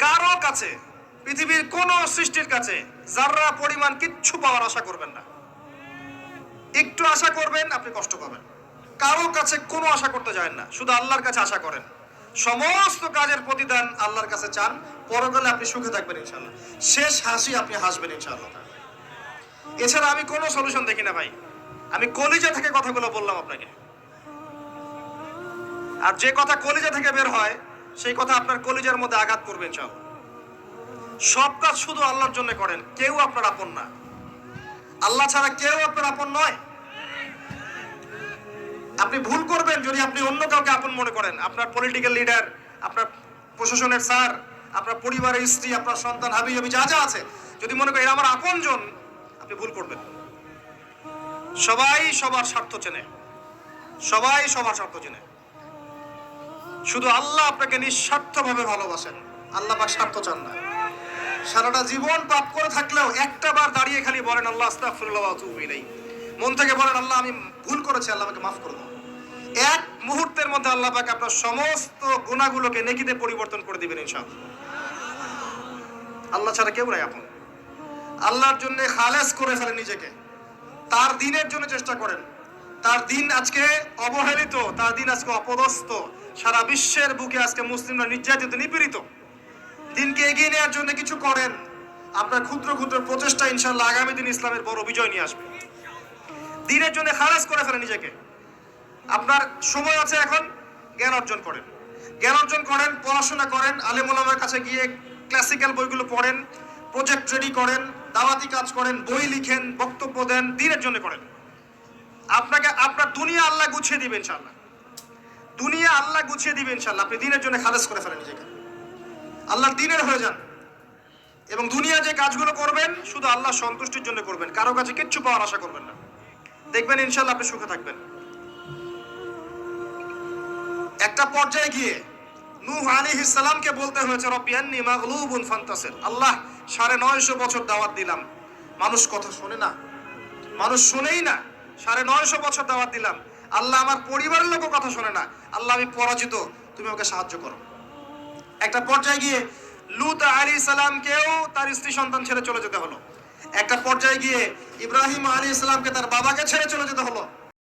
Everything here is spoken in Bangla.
কারো কাছে, পৃথিবীর কোন সৃষ্টির কাছে যাররা পরিমাণ কিচ্ছু পাওয়ার আশা করবেন না। একটু আশা করবেন আপনি কষ্ট পাবেন। কারো কাছে কোনো আশা করতে যায় না, শুধু আল্লাহর কাছে আশা করেন। সমস্ত কাজের প্রতিদান আল্লাহর কাছে চান, পরকালে আপনি সুখে থাকবেন ইনশাআল্লাহ। শেষ হাসি আপনি হাসবেন ইনশাআল্লাহ। এছাড়া আমি কোনো সলিউশন দেখি না ভাই। আমি কলিজা থেকে কথাগুলো বললাম আপনাকে, আর যে কথা কলিজা থেকে বের হয় সেই কথা আপনার কলিজার মধ্যে আঘাত করবে ইনশাআল্লাহ। সব কাজ শুধু আল্লাহর জন্য করেন, কেউ আপনার আপন না। আল্লাহ ছাড়া কেউ আপনার আপন নয়। আপনি ভুল করবেন যদি আপনি অন্য কাউকে আপন মনে করেন। আপনার পলিটিক্যাল লিডার, আপনার প্রশাসনের স্যার, আপনার পরিবারের স্ত্রী, আপনার সন্তান, হাবি হাবি যা যা আছে, যদি মনে করেন আমার আপনজন, আপনি ভুল করবেন। সবাই সবার স্বার্থ চেনে, সবাই সবার স্বার্থ চেনে। শুধু আল্লাহ আপনাকে নিঃস্বার্থভাবে ভালোবাসেন, আল্লাহ পাক স্বার্থ চান না। সারাটা জীবন পাপ করে থাকলেও একটা বার দাঁড়িয়ে খালি বলেন আল্লাহ আস্তাগফিরুল্লাহ ওয়া আতুবু ইলাইহি। মন থেকে বলেন আল্লাহ আমি ভুল করেছি, আল্লাহ আমাকে মাফ করে দাও। এক মুহূর্তের মধ্যে আল্লাহ পাক আপনার সমস্ত গুনাহগুলোকে নেকিতে পরিবর্তন করে দিবেন ইনশাআল্লাহ। আল্লাহ ছাড়া কেউ নাই আপন। আল্লাহর জন্য খালেস করে ফেলেন নিজেকে, তার দিনের জন্য চেষ্টা করেন। তার দিন আজকে অবহেলিত, তার দিন আজকে অপদস্থ। সারা বিশ্বের বুকে আজকে মুসলিমরা নির্যাতিত, নিপীড়িত। দিনকে এগিয়ে নেওয়ার জন্য কিছু করেন। আপনার ক্ষুদ্র ক্ষুদ্র প্রচেষ্টা ইনশাআল্লাহ আগামী দিন ইসলামের বড় বিজয় নিয়ে আসবে। দিনের জন্য খালেস করে ফেলেন নিজেকে। আপনার সময় আছে এখন, জ্ঞান অর্জন করেন, জ্ঞান অর্জন করেন, পড়াশোনা করেন, আলেম ওলামার কাছে গিয়ে ক্লাসিক্যাল বইগুলো পড়েন, প্রজেক্ট রেডি করেন, দাওয়াতি কাজ করেন, বই লিখেন, বক্তব্য দেন, দিনের জন্য করেন। আপনাকে আপনার দুনিয়া আল্লাহ গুছিয়ে দিবেন ইনশাআল্লাহ। দুনিয়া আল্লাহ গুছিয়ে দিবেন ইনশাআল্লাহ। আপনি দিনের জন্য খালেস করে ফেলেন নিজেকে, আল্লাহর দিনের হয়ে যান। এবং দুনিয়া যে কাজগুলো করবেন শুধু আল্লাহ সন্তুষ্টির জন্য করবেন, কারো কাছে কিচ্ছু পাওয়ার আশা করবেন না। দেখবেন ইনশাআল্লাহ আপনি সুখে থাকবেন। একটা পর্যায়ে গিয়ে নূহ আলাইহিস সালামকে বলতে হয়েছে রব্বি আন্নী মাগলুবুন ফান্তাসির। আল্লাহ 950 বছর দাওয়াত দিলাম, মানুষ কথা শোনে না, মানুষ শুনেই না। 950 বছর দাওয়াত দিলাম, আল্লাহ আমার পরিবারের লোকও কথা শোনে না। আল্লাহ আমি পরাজিত, তুমি আমাকে সাহায্য করো। একটা পর্যায়ে গিয়ে লূত আলাইহিস সালামকেও তার স্ত্রী সন্তান ছেড়ে চলে যেতে হলো। একটা পর্যায়ে গিয়ে ইব্রাহিম আলাইহিস সালামকে তার বাবাকে ছেড়ে চলে যেতে হলো।